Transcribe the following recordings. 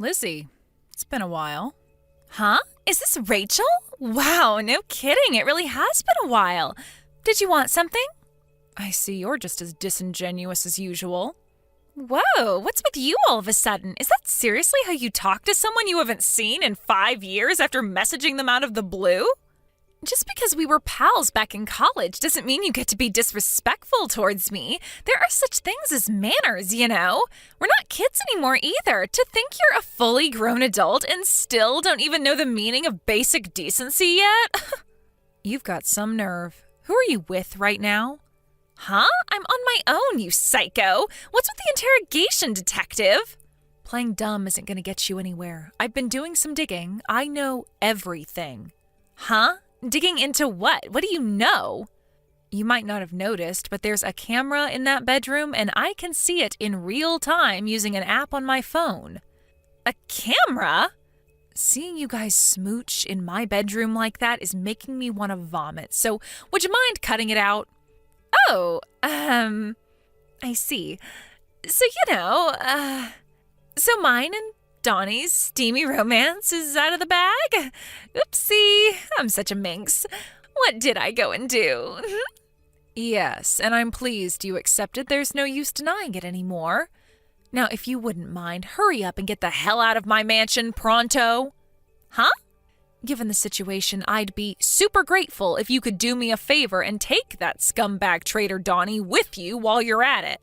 Lizzy, it's been a while. Huh? Is this Rachel? Wow, no kidding. It really has been a while. Did you want something? I see you're just as disingenuous as usual. Whoa, what's with you all of a sudden? Is that seriously how you talk to someone you haven't seen in 5 years after messaging them out of the blue? Just because we were pals back in college doesn't mean you get to be disrespectful towards me. There are such things as manners, you know? We're not kids anymore either. To think you're a fully grown adult and still don't even know the meaning of basic decency yet? You've got some nerve. Who are you with right now? Huh? I'm on my own, you psycho. What's with the interrogation, detective? Playing dumb isn't going to get you anywhere. I've been doing some digging. I know everything. Huh? Digging into what? What do you know? You might not have noticed, but there's a camera in that bedroom, and I can see it in real time using an app on my phone. A camera? Seeing you guys smooch in my bedroom like that is making me want to vomit, so would you mind cutting it out? Oh, I see. So, so mine and Donnie's steamy romance is out of the bag? Oopsie, I'm such a minx. What did I go and do? Yes, and I'm pleased you accepted. There's no use denying it anymore. Now, if you wouldn't mind, hurry up and get the hell out of my mansion pronto. Huh? Given the situation, I'd be super grateful if you could do me a favor and take that scumbag traitor Donnie with you while you're at it.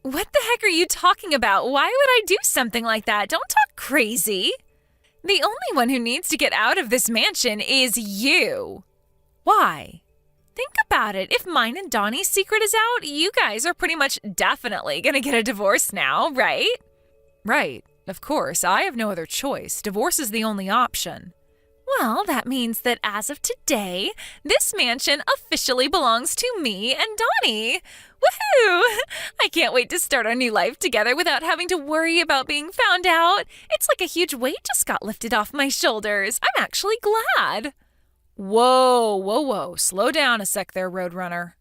What the heck are you talking about? Why would I do something like that? Don't talk crazy. The only one who needs to get out of this mansion is you. Why? Think about it. If mine and Donnie's secret is out, you guys are pretty much definitely going to get a divorce now, right? Right. Of course. I have no other choice. Divorce is the only option. Well, that means that as of today, this mansion officially belongs to me and Donnie. Woohoo! I can't wait to start our new life together without having to worry about being found out. It's like a huge weight just got lifted off my shoulders. I'm actually glad. Whoa. Slow down a sec there, Roadrunner.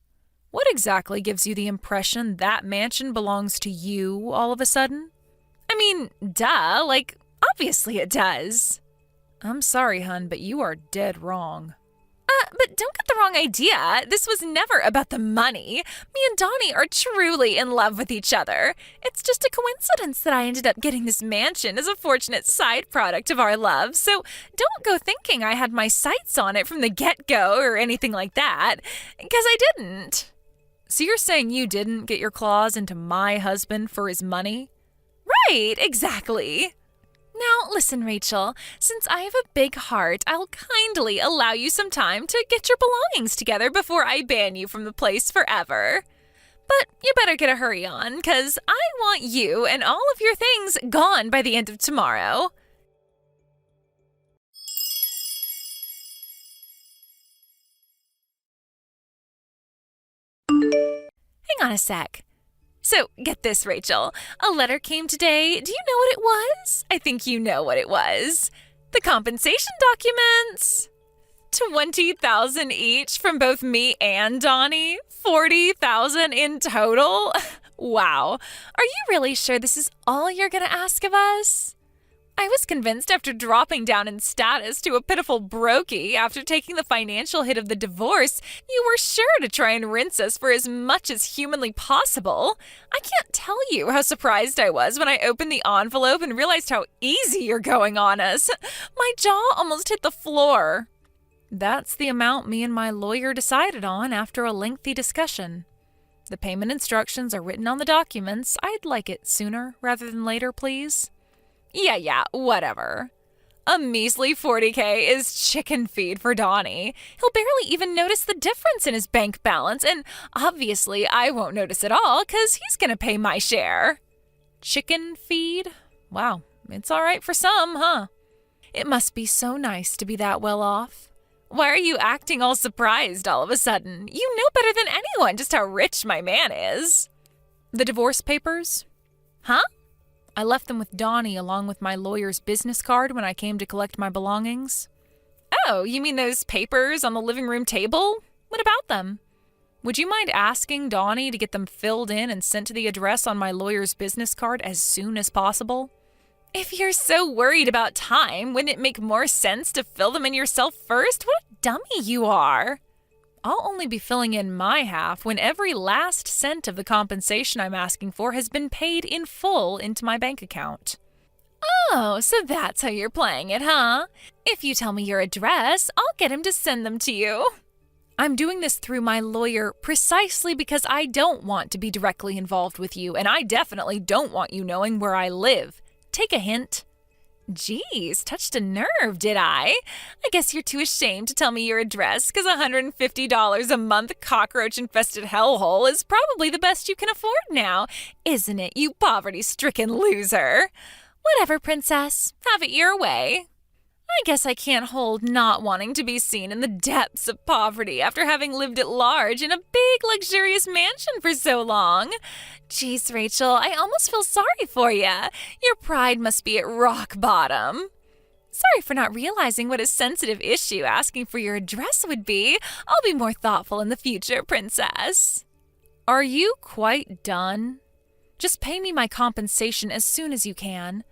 What exactly gives you the impression that mansion belongs to you all of a sudden? I mean, duh, obviously it does. I'm sorry, hun, but you are dead wrong. But don't get the wrong idea. This was never about the money. Me and Donnie are truly in love with each other. It's just a coincidence that I ended up getting this mansion as a fortunate side product of our love. So don't go thinking I had my sights on it from the get-go or anything like that, because I didn't. So you're saying you didn't get your claws into my husband for his money? Right, exactly. Now, listen, Rachel, since I have a big heart, I'll kindly allow you some time to get your belongings together before I ban you from the place forever. But you better get a hurry on, because I want you and all of your things gone by the end of tomorrow. Hang on a sec. So, get this, Rachel. A letter came today. Do you know what it was? I think you know what it was. The compensation documents. 20,000 each from both me and Donnie. 40,000 in total. Wow. Are you really sure this is all you're going to ask of us? I was convinced after dropping down in status to a pitiful brokey after taking the financial hit of the divorce, you were sure to try and rinse us for as much as humanly possible. I can't tell you how surprised I was when I opened the envelope and realized how easy you're going on us. My jaw almost hit the floor. That's the amount me and my lawyer decided on after a lengthy discussion. The payment instructions are written on the documents. I'd like it sooner rather than later, please. Yeah, whatever. A measly 40K is chicken feed for Donnie. He'll barely even notice the difference in his bank balance, and obviously I won't notice at all because he's going to pay my share. Chicken feed? Wow, it's all right for some, huh? It must be so nice to be that well off. Why are you acting all surprised all of a sudden? You know better than anyone just how rich my man is. The divorce papers? Huh? I left them with Donnie along with my lawyer's business card when I came to collect my belongings. Oh, you mean those papers on the living room table? What about them? Would you mind asking Donnie to get them filled in and sent to the address on my lawyer's business card as soon as possible? If you're so worried about time, wouldn't it make more sense to fill them in yourself first? What a dummy you are. I'll only be filling in my half when every last cent of the compensation I'm asking for has been paid in full into my bank account. Oh, so that's how you're playing it, huh? If you tell me your address, I'll get him to send them to you. I'm doing this through my lawyer precisely because I don't want to be directly involved with you, and I definitely don't want you knowing where I live. Take a hint. Geez, touched a nerve, did I? I guess you're too ashamed to tell me your address because $150 a month cockroach-infested hellhole is probably the best you can afford now, isn't it, you poverty-stricken loser? Whatever, princess. Have it your way. I guess I can't hold not wanting to be seen in the depths of poverty after having lived at large in a big, luxurious mansion for so long. Geez, Rachel, I almost feel sorry for you. Your pride must be at rock bottom. Sorry for not realizing what a sensitive issue asking for your address would be. I'll be more thoughtful in the future, princess. Are you quite done? Just pay me my compensation as soon as you can.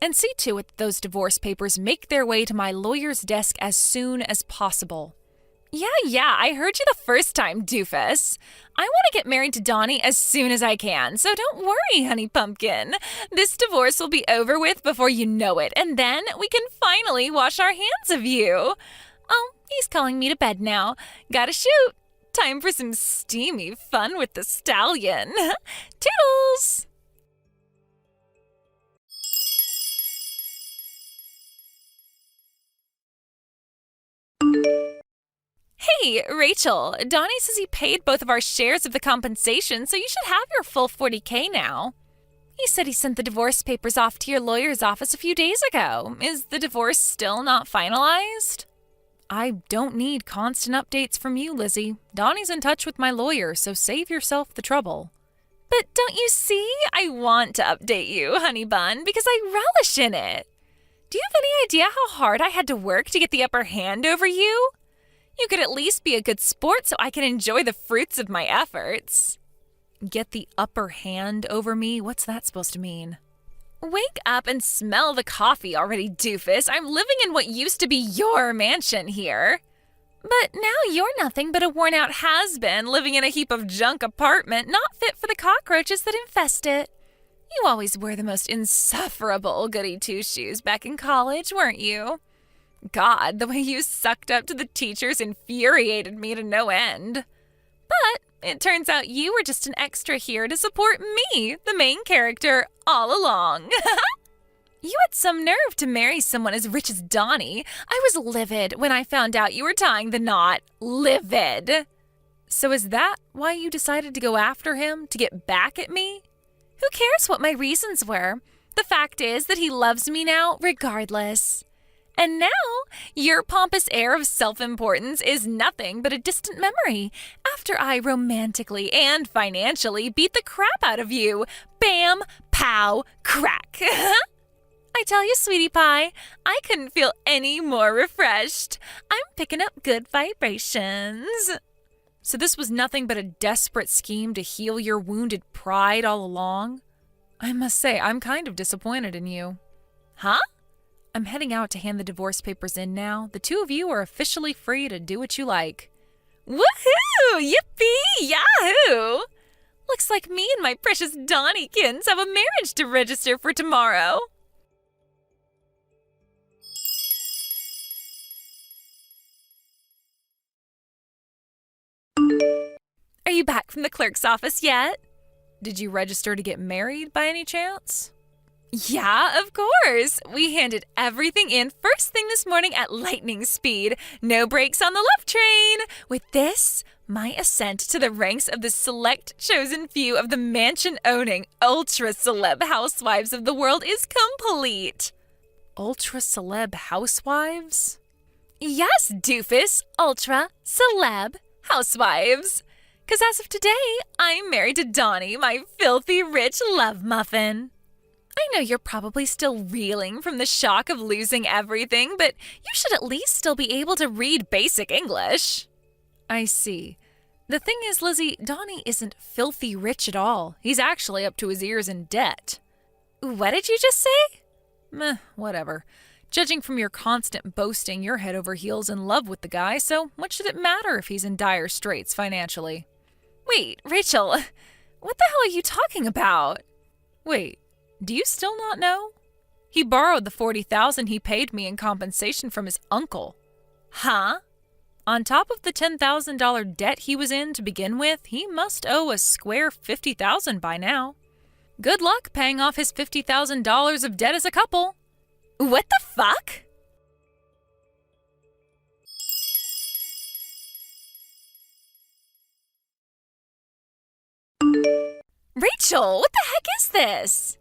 And see to it that those divorce papers make their way to my lawyer's desk as soon as possible. Yeah, I heard you the first time, doofus. I want to get married to Donnie as soon as I can, so don't worry, honey pumpkin. This divorce will be over with before you know it, and then we can finally wash our hands of you. Oh, he's calling me to bed now. Gotta shoot. Time for some steamy fun with the stallion. Toodles! Hey, Rachel, Donnie says he paid both of our shares of the compensation, so you should have your full $40K now. He said he sent the divorce papers off to your lawyer's office a few days ago. Is the divorce still not finalized? I don't need constant updates from you, Lizzy. Donnie's in touch with my lawyer, so save yourself the trouble. But don't you see? I want to update you, honey bun, because I relish in it. Do you have any idea how hard I had to work to get the upper hand over you? You could at least be a good sport so I can enjoy the fruits of my efforts. Get the upper hand over me? What's that supposed to mean? Wake up and smell the coffee already, doofus. I'm living in what used to be your mansion here. But now you're nothing but a worn-out has-been living in a heap of junk apartment not fit for the cockroaches that infest it. You always were the most insufferable goody-two-shoes back in college, weren't you? God, the way you sucked up to the teachers infuriated me to no end. But it turns out you were just an extra here to support me, the main character, all along. You had some nerve to marry someone as rich as Donnie. I was livid when I found out you were tying the knot. Livid. So is that why you decided to go after him, to get back at me? Who cares what my reasons were? The fact is that he loves me now, regardless. And now, your pompous air of self-importance is nothing but a distant memory after I romantically and financially beat the crap out of you. Bam, pow, crack. I tell you, sweetie pie, I couldn't feel any more refreshed. I'm picking up good vibrations. So this was nothing but a desperate scheme to heal your wounded pride all along? I must say, I'm kind of disappointed in you. Huh? I'm heading out to hand the divorce papers in now. The two of you are officially free to do what you like. Woohoo! Yippee! Yahoo! Looks like me and my precious Donniekins have a marriage to register for tomorrow. Are you back from the clerk's office yet? Did you register to get married by any chance? Yeah, of course. We handed everything in first thing this morning at lightning speed. No brakes on the love train. With this, my ascent to the ranks of the select chosen few of the mansion-owning, ultra-celeb housewives of the world is complete. Ultra-celeb housewives? Yes, doofus. Ultra-celeb housewives. 'Cause as of today, I'm married to Donnie, my filthy rich love muffin. I know you're probably still reeling from the shock of losing everything, but you should at least still be able to read basic English. I see. The thing is, Lizzy, Donnie isn't filthy rich at all. He's actually up to his ears in debt. What did you just say? Meh, whatever. Judging from your constant boasting, you're head over heels in love with the guy, so what should it matter if he's in dire straits financially? Wait, Rachel, what the hell are you talking about? Wait, do you still not know? He borrowed the $40,000 he paid me in compensation from his uncle. Huh? On top of the $10,000 debt he was in to begin with, he must owe a square $50,000 by now. Good luck paying off his $50,000 of debt as a couple. What the fuck? Rachel, what the heck is this?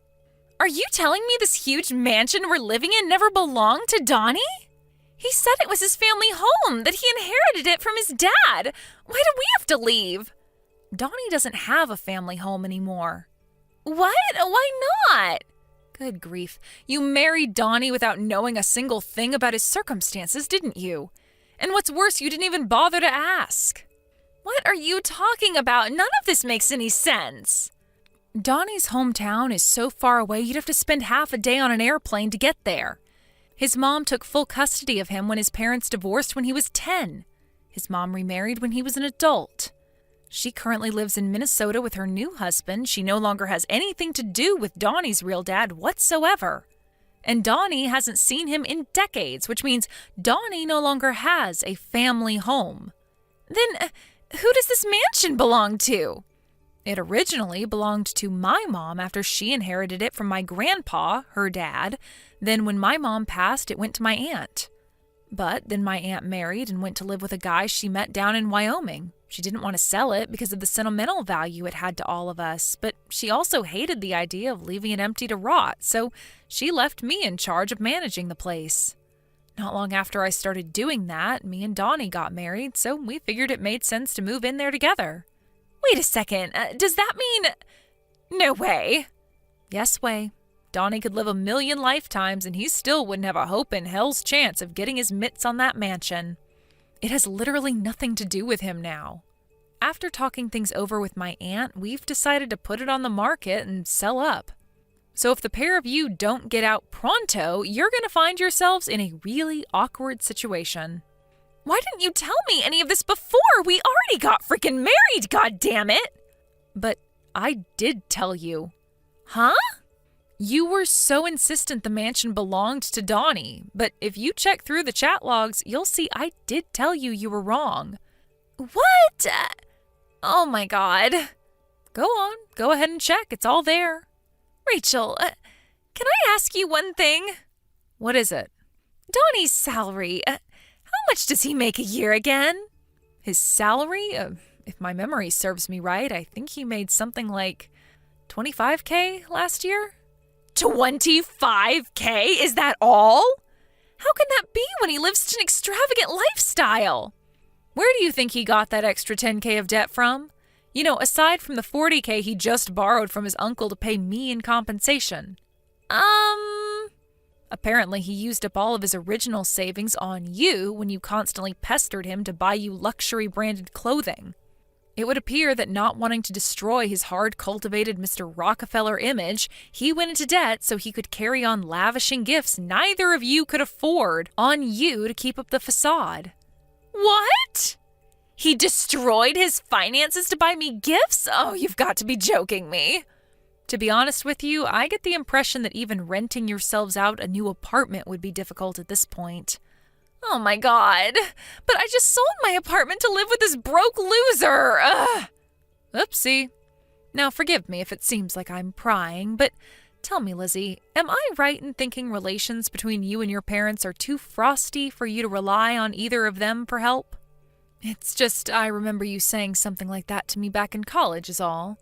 Are you telling me this huge mansion we're living in never belonged to Donnie? He said it was his family home, that he inherited it from his dad. Why do we have to leave? Donnie doesn't have a family home anymore. What? Why not? Good grief. You married Donnie without knowing a single thing about his circumstances, didn't you? And what's worse, you didn't even bother to ask. What are you talking about? None of this makes any sense. Donnie's hometown is so far away you'd have to spend half a day on an airplane to get there. His mom took full custody of him when his parents divorced when he was 10. His mom remarried when he was an adult. She currently lives in Minnesota with her new husband. She no longer has anything to do with Donnie's real dad whatsoever. And Donnie hasn't seen him in decades, which means Donnie no longer has a family home. Then who does this mansion belong to? It originally belonged to my mom after she inherited it from my grandpa, her dad. Then when my mom passed, it went to my aunt. But then my aunt married and went to live with a guy she met down in Wyoming. She didn't want to sell it because of the sentimental value it had to all of us, but she also hated the idea of leaving it empty to rot, so she left me in charge of managing the place. Not long after I started doing that, me and Donnie got married, so we figured it made sense to move in there together. Wait a second, does that mean... No way. Yes way. Donnie could live 1,000,000 lifetimes and he still wouldn't have a hope in hell's chance of getting his mitts on that mansion. It has literally nothing to do with him now. After talking things over with my aunt, we've decided to put it on the market and sell up. So if the pair of you don't get out pronto, you're going to find yourselves in a really awkward situation. Why didn't you tell me any of this before? We already got freaking married, goddammit! But I did tell you. Huh? You were so insistent the mansion belonged to Donnie, but if you check through the chat logs, you'll see I did tell you were wrong. What? Oh my god. Go ahead and check, it's all there. Rachel, can I ask you one thing? What is it? Donnie's salary. How much does he make a year again? His salary? If my memory serves me right, I think he made something like $25,000 last year. $25,000? Is that all? How can that be when he lives such an extravagant lifestyle? Where do you think he got that extra $10,000 of debt from? You know, aside from the $40,000 he just borrowed from his uncle to pay me in compensation. Apparently he used up all of his original savings on you when you constantly pestered him to buy you luxury branded clothing. It would appear that not wanting to destroy his hard-cultivated Mr. Rockefeller image, he went into debt so he could carry on lavishing gifts neither of you could afford on you to keep up the facade. What? He destroyed his finances to buy me gifts? Oh, you've got to be joking me. To be honest with you, I get the impression that even renting yourselves out a new apartment would be difficult at this point. Oh my god. But I just sold my apartment to live with this broke loser. Ugh. Oopsie. Now forgive me if it seems like I'm prying, but tell me, Lizzy, am I right in thinking relations between you and your parents are too frosty for you to rely on either of them for help? It's just I remember you saying something like that to me back in college is all.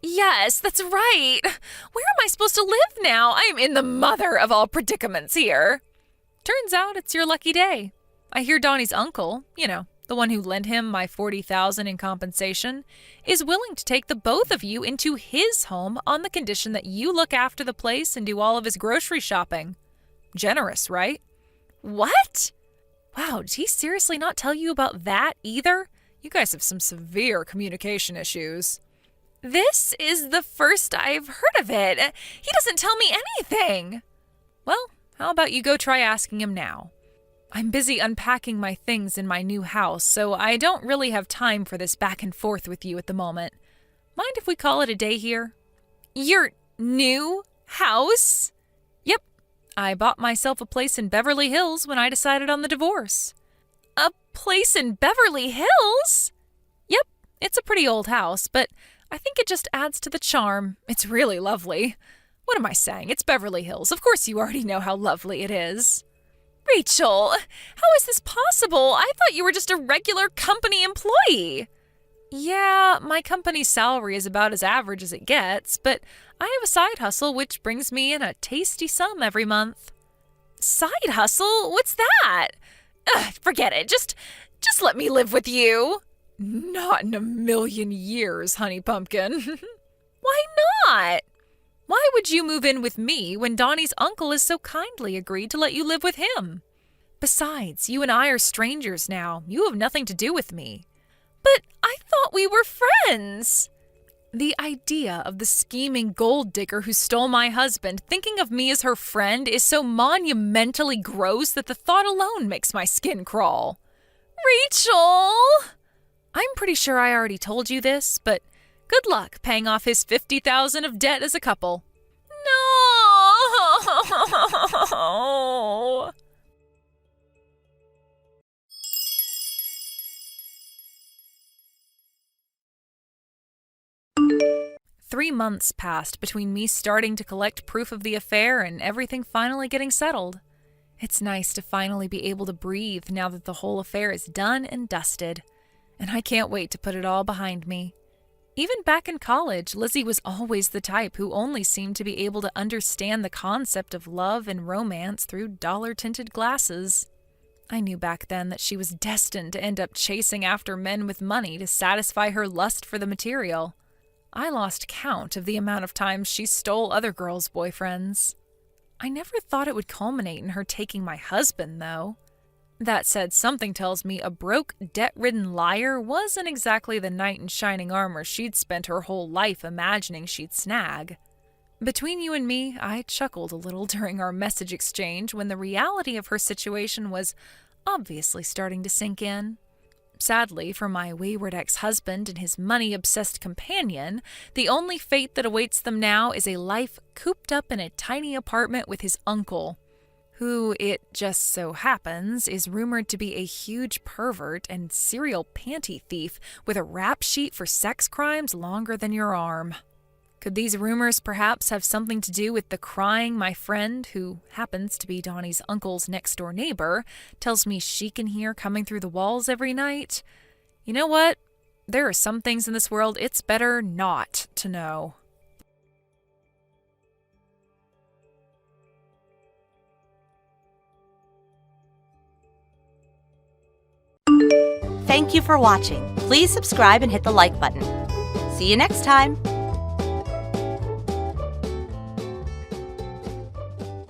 Yes, that's right. Where am I supposed to live now? I am in the mother of all predicaments here. Turns out it's your lucky day. I hear Donnie's uncle, you know, the one who lent him my $40,000 in compensation, is willing to take the both of you into his home on the condition that you look after the place and do all of his grocery shopping. Generous, right? What? Wow, did he seriously not tell you about that either? You guys have some severe communication issues. This is the first I've heard of it. He doesn't tell me anything. Well, how about you go try asking him now? I'm busy unpacking my things in my new house, so I don't really have time for this back and forth with you at the moment. Mind if we call it a day here? Your new house? Yep. I bought myself a place in Beverly Hills when I decided on the divorce. A place in Beverly Hills? Yep. It's a pretty old house, but I think it just adds to the charm. It's really lovely. What am I saying? It's Beverly Hills. Of course you already know how lovely it is. Rachel, how is this possible? I thought you were just a regular company employee. Yeah, my company's salary is about as average as it gets, but I have a side hustle which brings me in a tasty sum every month. Side hustle? What's that? Forget it. Just let me live with you. Not in a million years, honey pumpkin. Why not? Why would you move in with me when Donnie's uncle has so kindly agreed to let you live with him? Besides, you and I are strangers now. You have nothing to do with me. But I thought we were friends. The idea of the scheming gold digger who stole my husband thinking of me as her friend is so monumentally gross that the thought alone makes my skin crawl. Rachel! I'm pretty sure I already told you this, but good luck paying off his $50,000 of debt as a couple. No! 3 months passed between me starting to collect proof of the affair and everything finally getting settled. It's nice to finally be able to breathe now that the whole affair is done and dusted, and I can't wait to put it all behind me. Even back in college, Lizzy was always the type who only seemed to be able to understand the concept of love and romance through dollar-tinted glasses. I knew back then that she was destined to end up chasing after men with money to satisfy her lust for the material. I lost count of the amount of times she stole other girls' boyfriends. I never thought it would culminate in her taking my husband, though. That said, something tells me a broke, debt-ridden liar wasn't exactly the knight in shining armor she'd spent her whole life imagining she'd snag. Between you and me, I chuckled a little during our message exchange when the reality of her situation was obviously starting to sink in. Sadly, for my wayward ex-husband and his money-obsessed companion, the only fate that awaits them now is a life cooped up in a tiny apartment with his uncle, who, it just so happens, is rumored to be a huge pervert and serial panty thief with a rap sheet for sex crimes longer than your arm. Could these rumors perhaps have something to do with the crying my friend, who happens to be Donnie's uncle's next-door neighbor, tells me she can hear coming through the walls every night? You know what? There are some things in this world it's better not to know. Thank you for watching. Please subscribe and hit the like button. See you next time.